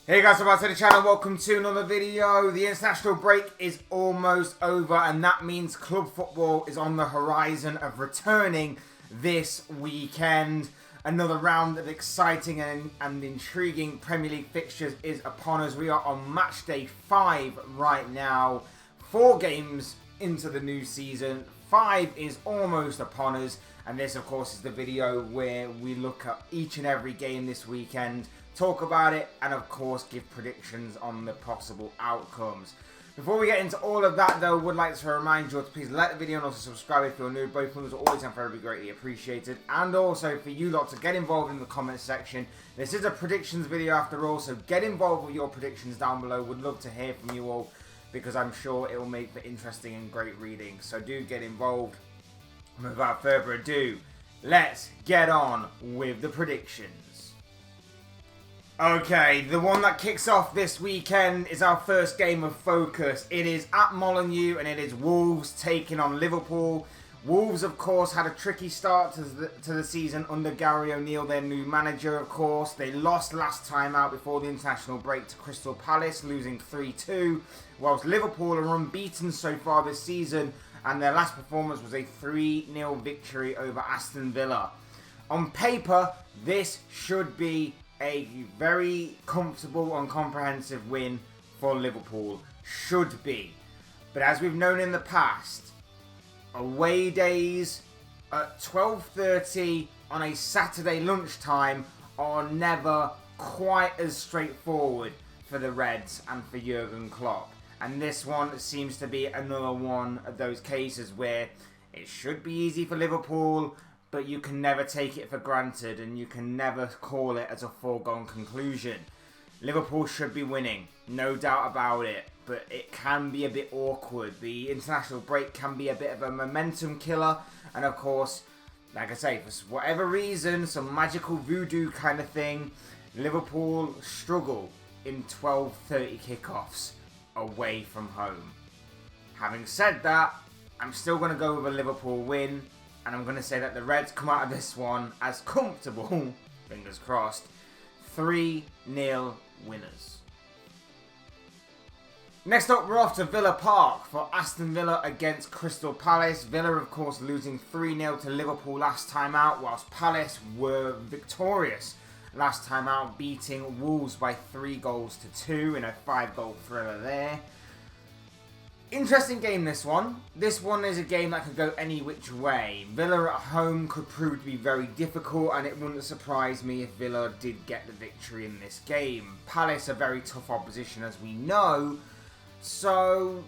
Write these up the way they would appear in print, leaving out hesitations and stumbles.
Hey guys, welcome back to the channel. Welcome to another video. The international break is almost over, and that means club football is on the horizon of returning this weekend. Another round of exciting and intriguing Premier League fixtures is upon us. We are on match day 5 right now. 4 games into the new season. 5 is almost upon us, and this of course is the video where we look at each and every game this weekend, talk about it, and of course give predictions on the possible outcomes. Before we get into all of that though, I would like to remind you to please like the video and also subscribe if you're new. Both of those are always and very greatly appreciated. And also for you lot to get involved in the comments section. This is a predictions video after all, so get involved with your predictions down below. Would love to hear from you all, because I'm sure it will make for interesting and great reading. So do get involved. Without further ado, let's get on with the predictions. Okay, the one that kicks off this weekend is our first game of focus. It is at Molineux and it is Wolves taking on Liverpool. Wolves, of course, had a tricky start to the season under Gary O'Neill, their new manager, of course. They lost last time out before the international break to Crystal Palace, losing 3-2, whilst Liverpool are unbeaten so far this season, and their last performance was a 3-0 victory over Aston Villa. On paper, this should be a very comfortable and comprehensive win for Liverpool. Should be. But as we've known in the past, away days at 12:30 on a Saturday lunchtime are never quite as straightforward for the Reds and for Jurgen Klopp. And this one seems to be another one of those cases where it should be easy for Liverpool, but you can never take it for granted and you can never call it as a foregone conclusion. Liverpool should be winning, no doubt about it, but it can be a bit awkward. The international break can be a bit of a momentum killer, and of course, like I say, for whatever reason, some magical voodoo kind of thing, Liverpool struggle in 12:30 kickoffs away from home. Having said that, I'm still going to go with a Liverpool win. And I'm going to say that the Reds come out of this one as comfortable, fingers crossed, 3-0 winners. Next up, we're off to Villa Park for Aston Villa against Crystal Palace. Villa, of course, losing 3-0 to Liverpool last time out, whilst Palace were victorious last time out, beating Wolves by 3-2 in a 5-goal thriller there. Interesting game, this one. This one is a game that could go any which way. Villa at home could prove to be very difficult, and it wouldn't surprise me if Villa did get the victory in this game. Palace are very tough opposition, as we know, so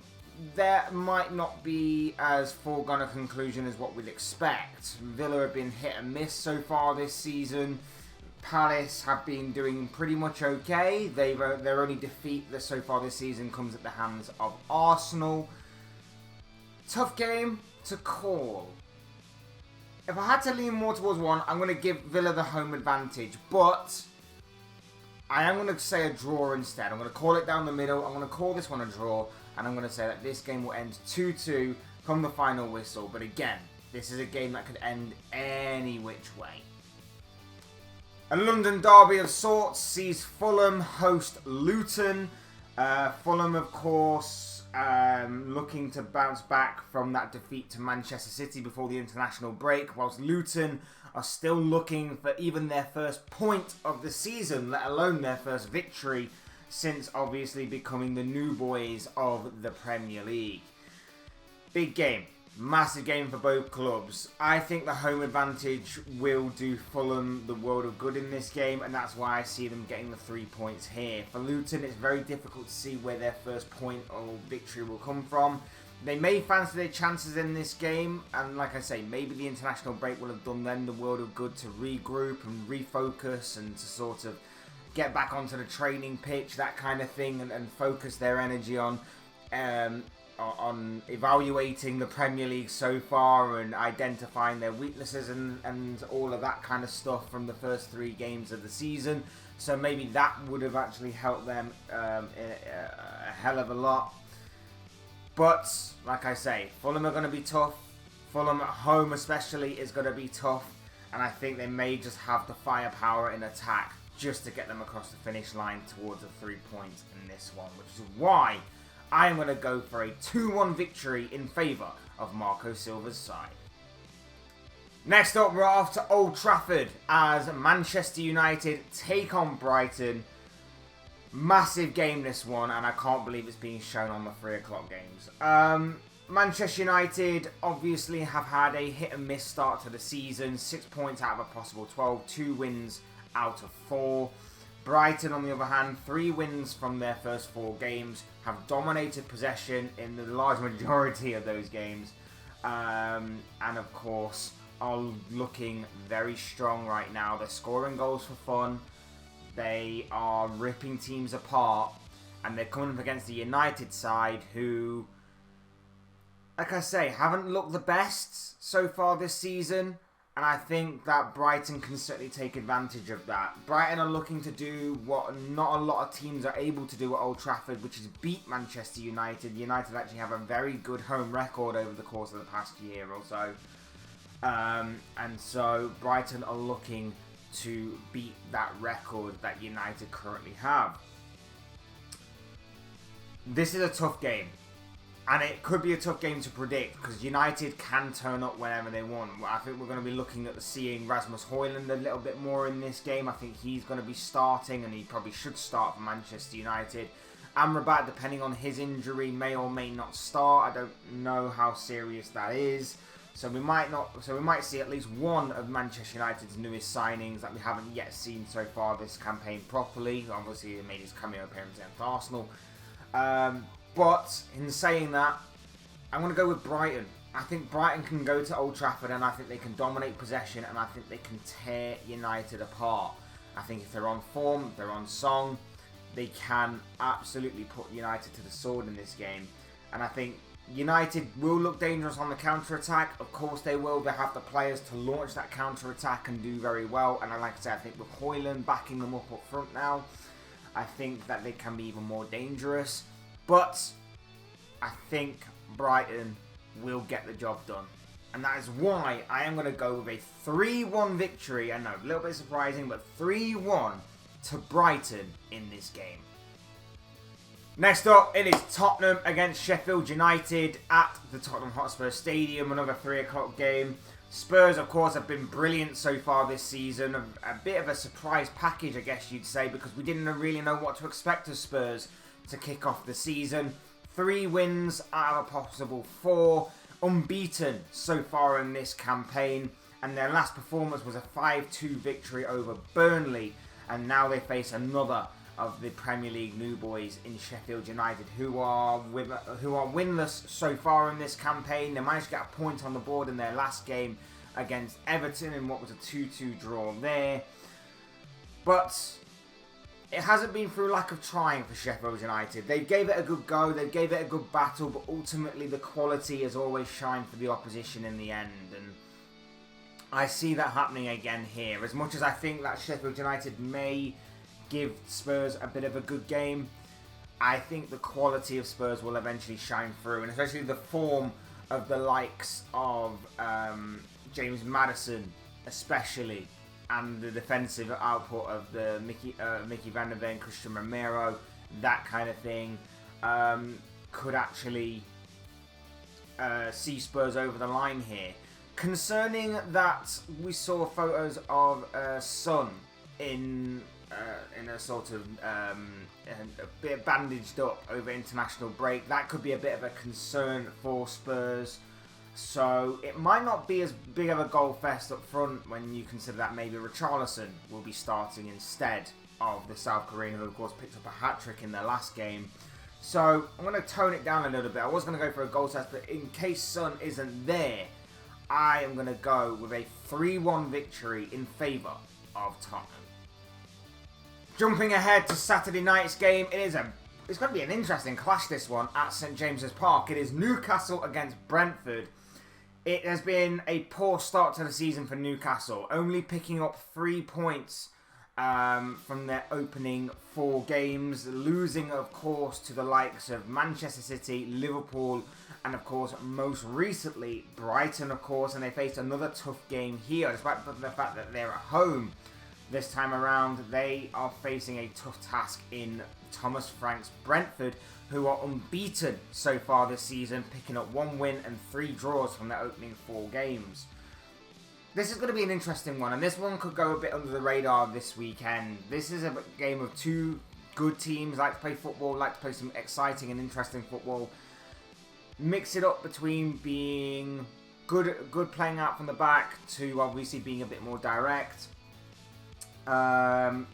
that might not be as foregone a conclusion as what we'd expect. Villa have been hit and miss so far this season. Palace have been doing pretty much okay. Their only defeat so far this season comes at the hands of Arsenal. Tough game to call. If I had to lean more towards one, I'm going to give Villa the home advantage. But I am going to say a draw instead. I'm going to call it down the middle. I'm going to call this one a draw. And I'm going to say that this game will end 2-2 from the final whistle. But again, this is a game that could end any which way. A London derby of sorts sees Fulham host Luton. Fulham, of course, looking to bounce back from that defeat to Manchester City before the international break, whilst Luton are still looking for even their first point of the season, let alone their first victory, since obviously becoming the new boys of the Premier League. Big game. Massive game for both clubs. I think the home advantage will do Fulham the world of good in this game, and that's why I see them getting the 3 points here. For Luton, it's very difficult to see where their first point or victory will come from. They may fancy their chances in this game, and like I say, maybe the international break will have done them the world of good to regroup and refocus and to sort of get back onto the training pitch, that kind of thing, and focus their energy on evaluating the Premier League so far and identifying their weaknesses and all of that kind of stuff from the first 3 games of the season. So maybe that would have actually helped them a hell of a lot. But, like I say, Fulham are going to be tough. Fulham at home especially is going to be tough. And I think they may just have the firepower in attack just to get them across the finish line towards a 3 points in this one, which is why I am going to go for a 2-1 victory in favour of Marco Silva's side. Next up, we're off to Old Trafford as Manchester United take on Brighton. Massive game this one, and I can't believe it's being shown on the 3 o'clock games. Manchester United obviously have had a hit and miss start to the season. 6 points out of a possible 12, 2 wins out of 4. Brighton, on the other hand, 3 wins from their first 4 games, have dominated possession in the large majority of those games, and of course are looking very strong right now. They're scoring goals for fun, they are ripping teams apart, and they're coming up against the United side who, like I say, haven't looked the best so far this season. And I think that Brighton can certainly take advantage of that. Brighton are looking to do what not a lot of teams are able to do at Old Trafford, which is beat Manchester United. United actually have a very good home record over the course of the past year or so. And so Brighton are looking to beat that record that United currently have. This is a tough game. And it could be a tough game to predict because United can turn up whenever they want. I think we're going to be looking at seeing Rasmus Højlund a little bit more in this game. I think he's going to be starting, and he probably should start for Manchester United. Amrabat, depending on his injury, may or may not start. I don't know how serious that is. So we might see at least one of Manchester United's newest signings that we haven't yet seen so far this campaign properly. Obviously, he made his cameo appearance against Arsenal. But in saying that, I'm going to go with Brighton. I think Brighton can go to Old Trafford and I think they can dominate possession and I think they can tear United apart. I think if they're on form, if they're on song, they can absolutely put United to the sword in this game. And I think United will look dangerous on the counter-attack. Of course they will. They have the players to launch that counter-attack and do very well. And like I said, I think with Højlund backing them up front now, I think that they can be even more dangerous. But I think Brighton will get the job done. And that is why I am going to go with a 3-1 victory. I know, a little bit surprising, but 3-1 to Brighton in this game. Next up, it is Tottenham against Sheffield United at the Tottenham Hotspur Stadium. Another 3 o'clock game. Spurs, of course, have been brilliant so far this season. A bit of a surprise package, I guess you'd say, because we didn't really know what to expect of Spurs to kick off the season. 3 wins out of a possible 4. Unbeaten so far in this campaign. And their last performance was a 5-2 victory over Burnley. And now they face another of the Premier League new boys in Sheffield United who are winless so far in this campaign. They managed to get a point on the board in their last game against Everton in what was a 2-2 draw there. But it hasn't been through lack of trying for Sheffield United. They gave it a good go, they gave it a good battle, but ultimately the quality has always shined for the opposition in the end. And I see that happening again here. As much as I think that Sheffield United may give Spurs a bit of a good game, I think the quality of Spurs will eventually shine through, and especially the form of the likes of James Maddison especially, and the defensive output of the Mickey van der Ven, Christian Romero, that kind of thing, could actually see Spurs over the line here. Concerning that, we saw photos of Son in a sort of a bit bandaged up over international break. That could be a bit of a concern for Spurs. So it might not be as big of a goal fest up front when you consider that maybe Richarlison will be starting instead of the South Korean, who of course picked up a hat-trick in their last game. So I'm going to tone it down a little bit. I was going to go for a goal test, but in case Son isn't there, I am going to go with a 3-1 victory in favour of Tottenham. Jumping ahead to Saturday night's game, it's going to be an interesting clash, this one, at St James's Park. It is Newcastle against Brentford. It has been a poor start to the season for Newcastle, only picking up 3 points from their opening 4 games, losing, of course, to the likes of Manchester City, Liverpool, and, of course, most recently, Brighton, of course, and they faced another tough game here, despite the fact that they're at home This time around, they are facing a tough task in Thomas Frank's Brentford, who are unbeaten so far this season, picking up 1 win and 3 draws from their opening 4 games. This is going to be an interesting one, and this one could go a bit under the radar this weekend. This is a game of 2 good teams, like to play football, like to play some exciting and interesting football. Mix it up between being good playing out from the back to obviously being a bit more direct. I'm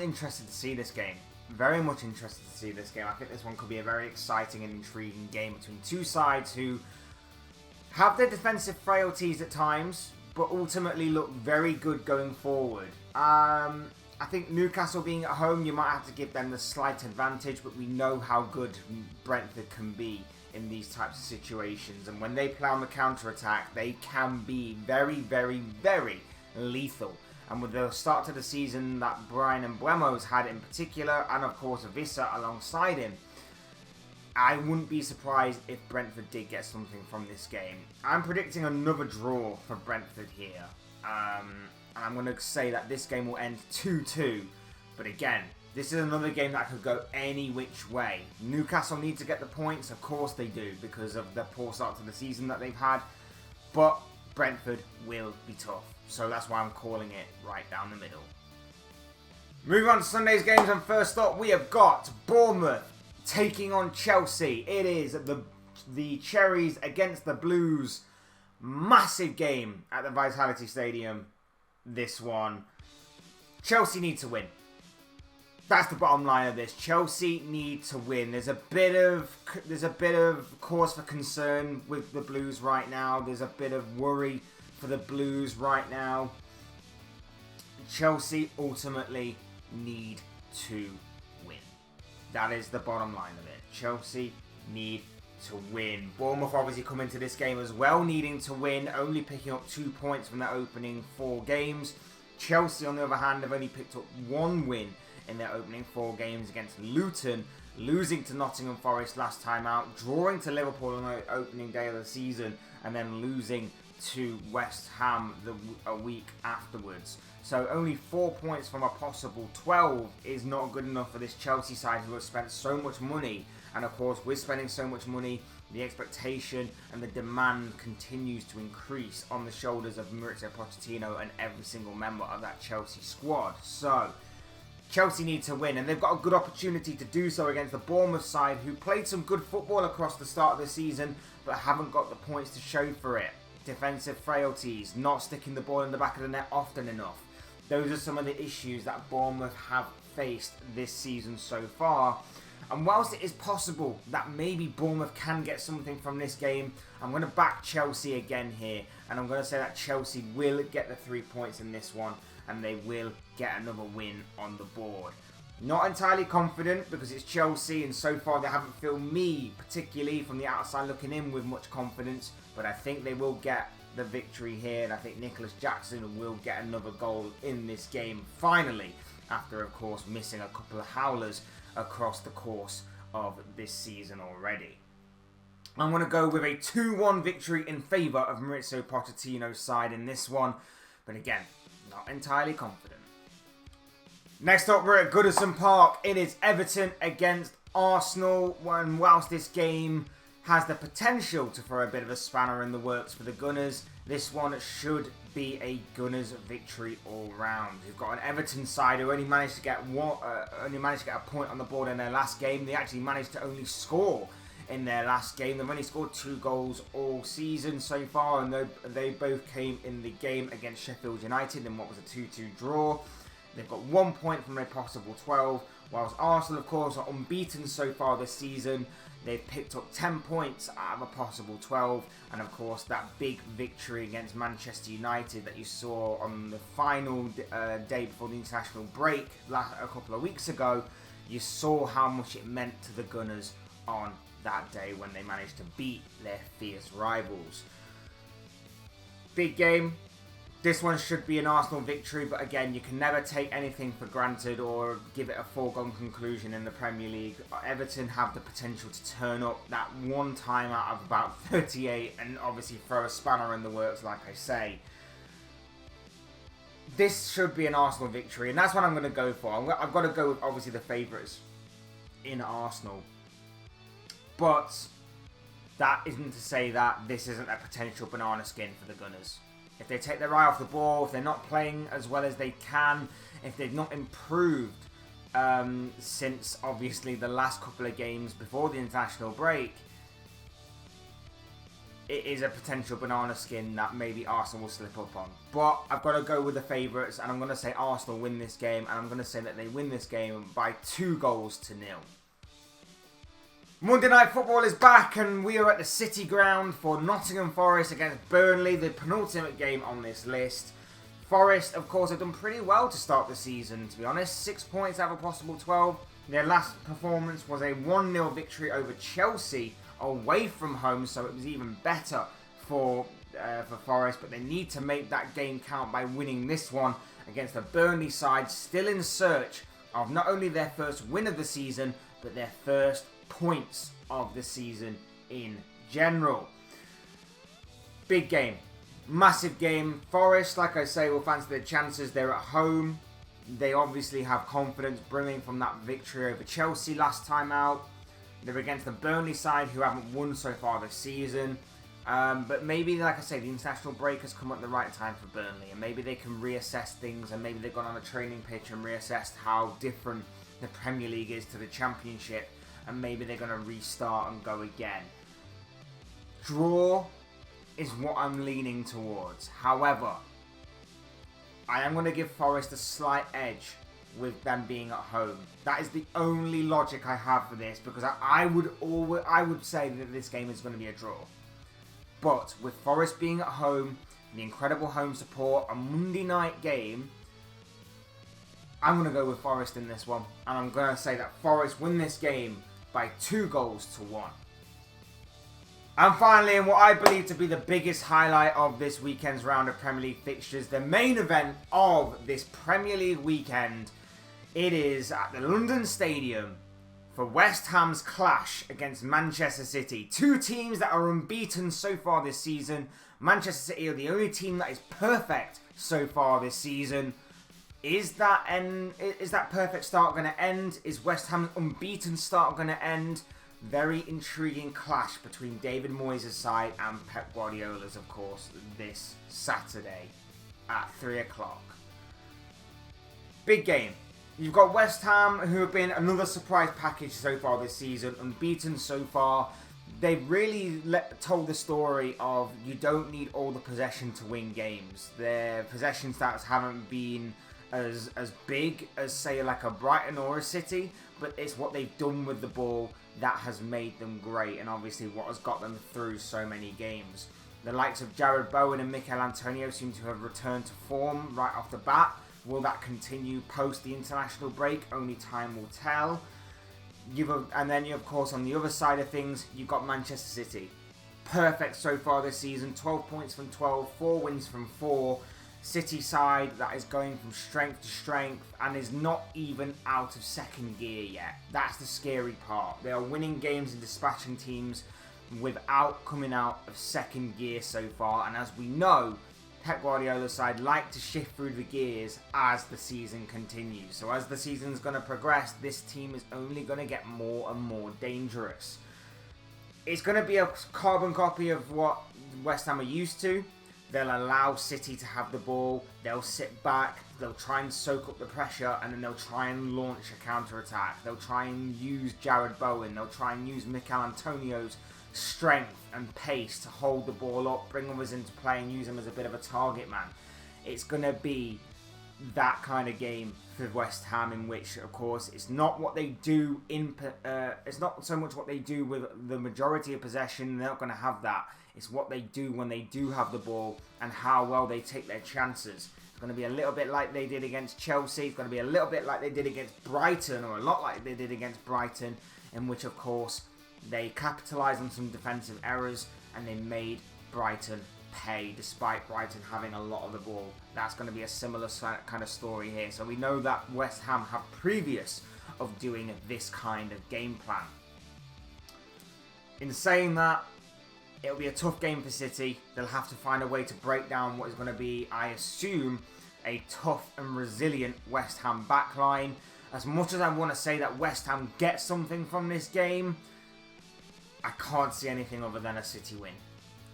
interested to see this game. Very much interested to see this game. I think this one could be a very exciting and intriguing game between 2 sides who have their defensive frailties at times, but ultimately look very good going forward. I think Newcastle being at home, you might have to give them the slight advantage, but we know how good Brentford can be in these types of situations. And when they play on the counter-attack, they can be very, very, very lethal. And with the start to the season that Brian Mbeumo's had in particular, and of course Vissa alongside him, I wouldn't be surprised if Brentford did get something from this game. I'm predicting another draw for Brentford here. And I'm going to say that this game will end 2-2. But again, this is another game that could go any which way. Newcastle need to get the points, of course they do, because of the poor start to the season that they've had. But Brentford will be tough. So that's why I'm calling it right down the middle. Moving on to Sunday's games, and first up we have got Bournemouth taking on Chelsea. It is the Cherries against the Blues. Massive game at the Vitality Stadium. This one. Chelsea need to win. That's the bottom line of this. Chelsea need to win. There's a bit of cause for concern with the Blues right now. There's a bit of worry for the Blues right now. Chelsea ultimately need to win. That is the bottom line of it. Chelsea need to win. Bournemouth obviously come into this game as well needing to win, only picking up 2 points from their opening 4 games. Chelsea, on the other hand, have only picked up 1 win in their opening 4 games against Luton, losing to Nottingham Forest last time out, drawing to Liverpool on the opening day of the season, and then losing to West Ham a week afterwards. So only 4 points from a possible 12 is not good enough for this Chelsea side who have spent so much money. And of course, with spending so much money, the expectation and the demand continues to increase on the shoulders of Mauricio Pochettino and every single member of that Chelsea squad. So Chelsea need to win, and they've got a good opportunity to do so against the Bournemouth side who played some good football across the start of the season but haven't got the points to show for it. Defensive frailties, not sticking the ball in the back of the net often enough. Those are some of the issues that Bournemouth have faced this season so far. And whilst it is possible that maybe Bournemouth can get something from this game, I'm going to back Chelsea again here. And I'm going to say that Chelsea will get the 3 points in this one, and they will get another win on the board. Not entirely confident because it's Chelsea, and so far they haven't filled me, particularly from the outside looking in, with much confidence. But I think they will get the victory here, and I think Nicholas Jackson will get another goal in this game finally, after of course missing a couple of howlers across the course of this season already. I'm going to go with a 2-1 victory in favour of Mauricio Pochettino's side in this one, but again, not entirely confident. Next up, we're at Goodison Park. It is Everton against Arsenal, and whilst this game has the potential to throw a bit of a spanner in the works for the Gunners, this one should be a Gunners victory all round. We've got an Everton side who only managed to get a point on the board in their last game. They actually managed to only score in their last game. They've only scored 2 goals all season so far, and they both came in the game against Sheffield United in what was a 2-2 draw. They've got 1 point from a possible 12, whilst Arsenal, of course, are unbeaten so far this season. They've picked up 10 points out of a possible 12, and of course that big victory against Manchester United that you saw on the final day before the international break a couple of weeks ago, you saw how much it meant to the Gunners on that day when they managed to beat their fierce rivals. Big game. This one should be an Arsenal victory, but again, you can never take anything for granted or give it a foregone conclusion in the Premier League. Everton have the potential to turn up that one time out of about 38 and obviously throw a spanner in the works, like I say. this should be an Arsenal victory, and that's what I'm going to go for. I've got to go with, obviously, the favourites in Arsenal. But that isn't to say that this isn't a potential banana skin for the Gunners. If they take their eye off the ball, if they're not playing as well as they can, if they've not improved since, obviously, the last couple of games before the international break, it is a potential banana skin that maybe Arsenal will slip up on. But I've got to go with the favourites, and I'm going to say Arsenal win this game, and I'm going to say that they win this game by 2-0. Monday Night Football is back, and we are at the City Ground for Nottingham Forest against Burnley, the penultimate game on this list. Forest, of course, have done pretty well to start the season, to be honest. 6 points out of a possible 12. Their last performance was a 1-0 victory over Chelsea away from home, so it was even better for Forest. But they need to make that game count by winning this one against the Burnley side, still in search of not only their first win of the season, but their first points of the season in general. Big game. Massive game. Forest, like I say, will fancy their chances. They're at home. They obviously have confidence brimming from that victory over Chelsea last time out. They're against the Burnley side, who haven't won so far this season. But maybe, like I say, the international break has come at the right time for Burnley. And maybe they can reassess things. And maybe they've gone on a training pitch and reassessed how different the Premier League is to the Championship. And maybe they're going to restart and go again. Draw is what I'm leaning towards. However, I am going to give Forest a slight edge with them being at home. That is the only logic I have for this, because I would say that this game is going to be a draw. But with Forest being at home, the incredible home support, a Monday night game, I'm going to go with Forest in this one. And I'm going to say that Forest win this game by 2-1. And finally, in what I believe to be the biggest highlight of this weekend's round of Premier League fixtures, the main event of this Premier League weekend, it is at the London Stadium for West Ham's clash against Manchester City. Two teams that are unbeaten so far this season. Manchester City are the only team that is perfect so far this season. Is that perfect start going to end? Is West Ham's unbeaten start going to end? Very intriguing clash between David Moyes' side and Pep Guardiola's, of course, this Saturday at 3 o'clock. Big game. You've got West Ham, who have been another surprise package so far this season, unbeaten so far. They've really told the story of you don't need all the possession to win games. Their possession stats haven't been as big as, say, like a Brighton or a City, but it's what they've done with the ball that has made them great, and obviously what has got them through so many games. The likes of Jared Bowen and Mikel Antonio seem to have returned to form right off the bat. Will that continue post the international break? Only time will tell. And then, of course, on the other side of things, you've got Manchester City. Perfect so far this season. 12 points from 12, 4 wins from 4. City side that is going from strength to strength and is not even out of second gear yet. That's the scary part. They are winning games and dispatching teams without coming out of second gear so far. And as we know, Pep Guardiola's side like to shift through the gears as the season continues. So as the season's going to progress, this team is only going to get more and more dangerous. It's going to be a carbon copy of what West Ham are used to. They'll allow City to have the ball, they'll sit back, they'll try and soak up the pressure, and then they'll try and launch a counter-attack. They'll try and use Jared Bowen, they'll try and use Mikel Antonio's strength and pace to hold the ball up, bring others into play and use them as a bit of a target man. It's going to be that kind of game for West Ham, in which, of course, it's not what they do it's not so much what they do with the majority of possession. They're not going to have that. It's what they do when they do have the ball and how well they take their chances. It's going to be a little bit like they did against Chelsea. It's going to be a little bit like they did against Brighton, or a lot like they did against Brighton, in which, of course, they capitalised on some defensive errors and they made Brighton pay, despite Brighton having a lot of the ball. That's going to be a similar kind of story here. So we know that West Ham have previous of doing this kind of game plan. In saying that, it'll be a tough game for City. They'll have to find a way to break down what is going to be, I assume, a tough and resilient West Ham backline. As much as I want to say that West Ham gets something from this game, I can't see anything other than a City win.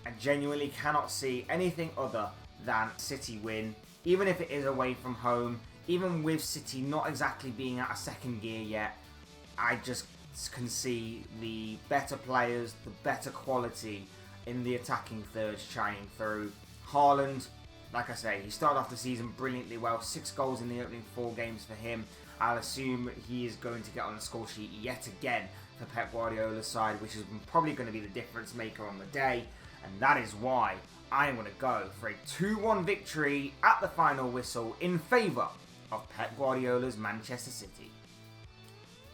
I genuinely cannot see anything other than City win, even if it is away from home, even with City not exactly being at a second gear yet. I just can see the better players, the better quality in the attacking third shining through. Haaland, like I say, he started off the season brilliantly well. 6 goals in the opening 4 games for him. I'll assume he is going to get on the score sheet yet again for Pep Guardiola's side, which is probably going to be the difference maker on the day. And that is why I am going to go for a 2-1 victory at the final whistle in favour of Pep Guardiola's Manchester City.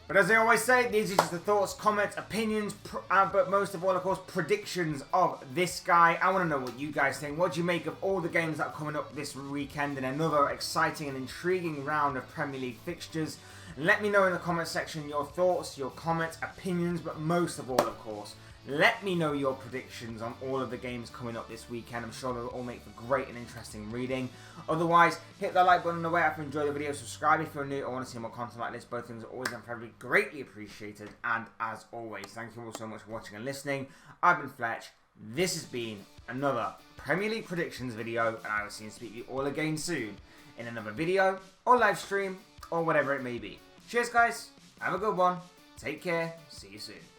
But as I always say, these are just the thoughts, comments, opinions, but most of all, of course, predictions of this guy. I want to know what you guys think. What do you make of all the games that are coming up this weekend in another exciting and intriguing round of Premier League fixtures? And let me know in the comment section your thoughts, your comments, opinions, but most of all, of course, let me know your predictions on all of the games coming up this weekend. I'm sure they'll all make for great and interesting reading. Otherwise, hit that like button on the way up if you enjoy the video. Subscribe if you're new or want to see more content like this. Both things are always incredibly greatly appreciated. And as always, thank you all so much for watching and listening. I've been Fletch. This has been another Premier League predictions video. And I will see you and speak to you all again soon in another video or live stream or whatever it may be. Cheers, guys. Have a good one. Take care. See you soon.